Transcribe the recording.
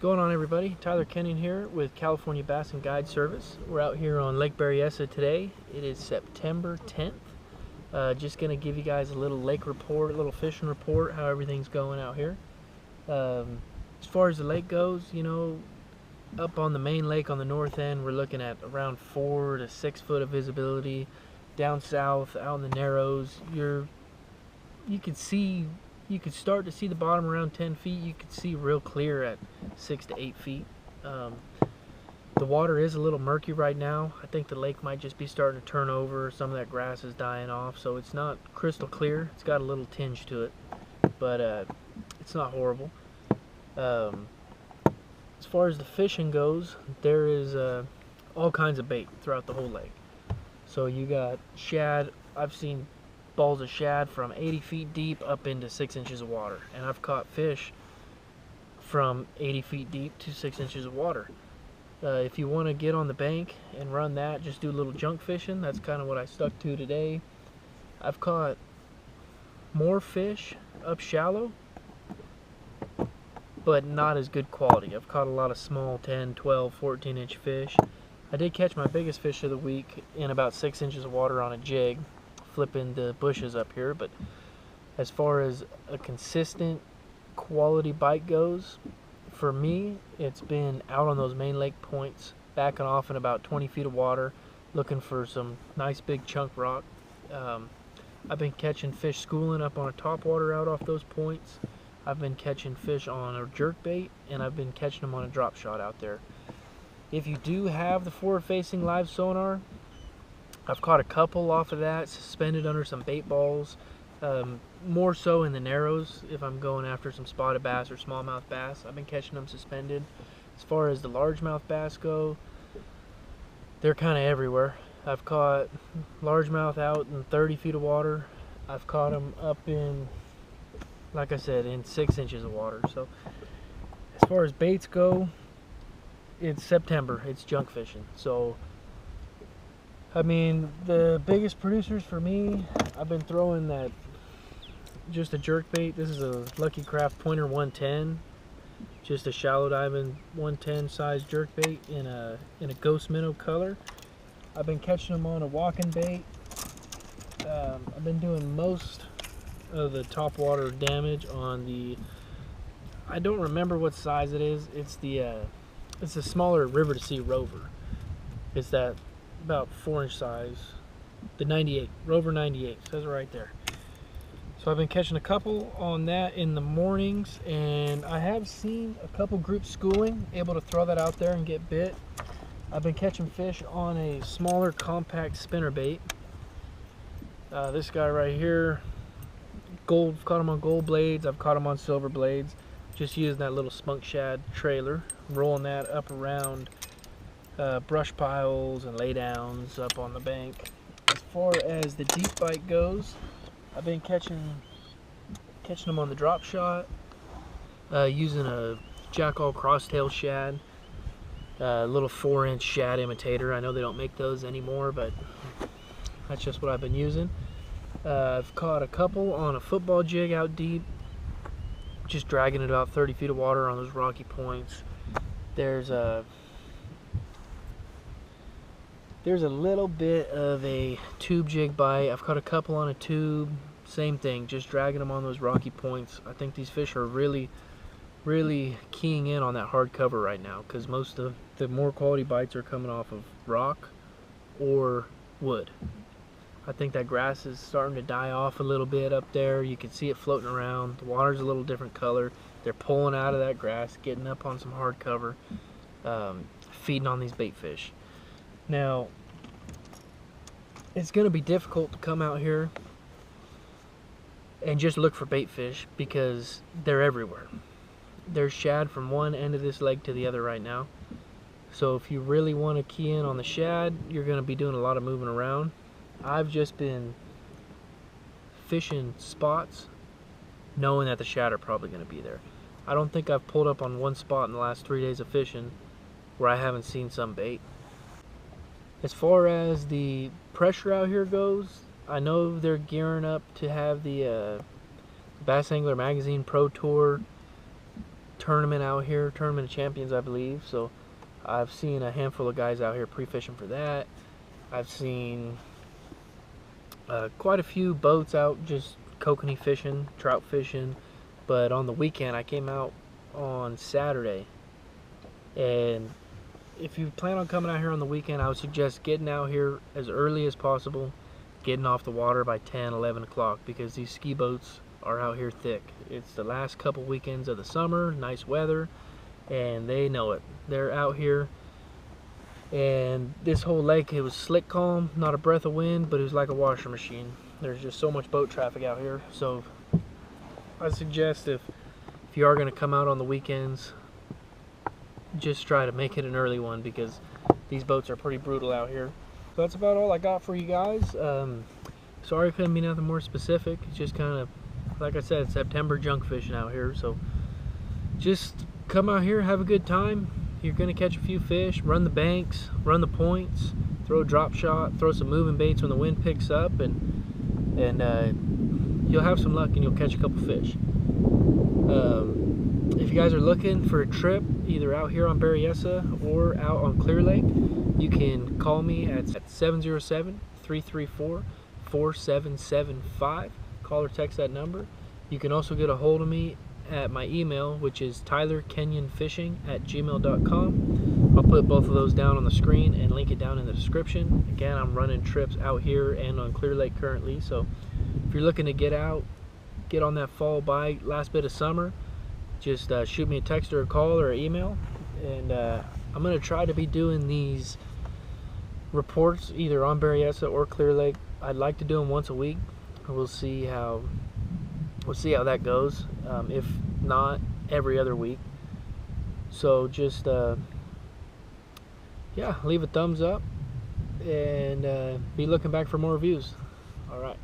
Going on, everybody? Tyler Kenyon here with California Bass and Guide Service. We're out here on Lake Berryessa today. It is September 10th. Just going to give you guys a little lake report, a little fishing report, how everything's going out here. As far as the lake goes, up on the main lake on the north end, we're looking at around 4 to 6 foot of visibility. Down south, out in the narrows, you could start to see the bottom around 10 feet. You could see real clear at 6 to 8 feet. The water is a little murky right now. I think the lake might just be starting to turn over. Some of that grass is dying off, so it's not crystal clear. It's got a little tinge to it, but it's not horrible. As far as the fishing goes, there is all kinds of bait throughout the whole lake. So you got shad. I've seen balls of shad from 80 feet deep up into 6 inches of water, and I've caught fish from 80 feet deep to 6 inches of water. If you want to get on the bank and run that, just do a little junk fishing. That's kind of what I stuck to today. I've caught more fish up shallow, but not as good quality. I've caught a lot of small 10, 12, 14 inch fish. I did catch my biggest fish of the week in about 6 inches of water on a jig, flipping the bushes up here. But as far as a consistent quality bite goes, for me, it's been out on those main lake points, backing off in about 20 feet of water, looking for some nice big chunk rock. I've been catching fish schooling up on a topwater out off those points. I've been catching fish on a jerk bait, and I've been catching them on a drop shot out there. If you do have the forward-facing live sonar, I've caught a couple off of that, suspended under some bait balls, more so in the narrows if I'm going after some spotted bass or smallmouth bass. I've been catching them suspended. As far as the largemouth bass go, they're kind of everywhere. I've caught largemouth out in 30 feet of water. I've caught them up in, like I said, in 6 inches of water. So as far as baits go, it's September, it's junk fishing. So I mean, the biggest producers for me, I've been throwing that, just a jerk bait. This is a Lucky Craft Pointer 110, just a shallow diving 110 size jerk bait in a ghost minnow color. I've been catching them on a walking bait. I've been doing most of the top water damage on the, I don't remember what size it is. It's a smaller River to Sea Rover. It's that about 4-inch size, the 98 Rover 98 says it right there. So I've been catching a couple on that in the mornings, and I have seen a couple groups schooling, able to throw that out there and get bit. I've been catching fish on a smaller compact spinner bait. This guy right here, gold, caught him on gold blades. I've caught him on silver blades, just using that little spunk shad trailer, rolling that up around brush piles and laydowns up on the bank. As far as the deep bite goes, I've been catching them on the drop shot, using a jackall crosstail shad, a little 4-inch shad imitator. I know they don't make those anymore, but that's just what I've been using. I've caught a couple on a football jig out deep, just dragging it about 30 feet of water on those rocky points. There's a little bit of a tube jig bite. I've caught a couple on a tube, same thing, just dragging them on those rocky points. I think these fish are really keying in on that hard cover right now, because most of the more quality bites are coming off of rock or wood. I think that grass is starting to die off a little bit up there. You can see it floating around. The water's a little different color. They're pulling out of that grass, getting up on some hard cover, feeding on these bait fish. Now, it's going to be difficult to come out here and just look for bait fish, because they're everywhere. There's shad from one end of this lake to the other right now. So if you really want to key in on the shad, you're going to be doing a lot of moving around. I've just been fishing spots knowing that the shad are probably going to be there. I don't think I've pulled up on one spot in the last 3 days of fishing where I haven't seen some bait. As far as the pressure out here goes, I know they're gearing up to have the Bass Angler Magazine Pro Tour tournament out here, Tournament of Champions, I believe. So I've seen a handful of guys out here pre-fishing for that. I've seen quite a few boats out just kokanee fishing, trout fishing. But on the weekend, I came out on Saturday, and if you plan on coming out here on the weekend, I would suggest getting out here as early as possible, getting off the water by 10, 11 o'clock, because these ski boats are out here thick. It's the last couple weekends of the summer, nice weather, and they know it. They're out here, and this whole lake, it was slick calm, not a breath of wind, but it was like a washer machine. There's just so much boat traffic out here. So I suggest if you are going to come out on the weekends, just try to make it an early one, because these boats are pretty brutal out here. So that's about all I got for you guys. Sorry I couldn't be nothing more specific. It's just kind of, like I said, September junk fishing out here. So just come out here, have a good time. You're going to catch a few fish, run the banks, run the points, throw a drop shot, throw some moving baits when the wind picks up, and you'll have some luck and you'll catch a couple fish. If you guys are looking for a trip, either out here on Berryessa or out on Clear Lake, you can call me at 707-334-4775. Call or text that number. You can also get a hold of me at my email, which is tylerkenyonfishing@gmail.com. I'll put both of those down on the screen and link it down in the description. Again, I'm running trips out here and on Clear Lake currently, so if you're looking to get out, get on that fall bite, last bit of summer, just shoot me a text or a call or an email, and I'm going to try to be doing these reports either on Berryessa or Clear Lake. I'd like to do them once a week. We'll see how that goes. If not, every other week. So just yeah, leave a thumbs up and be looking back for more reviews. All right.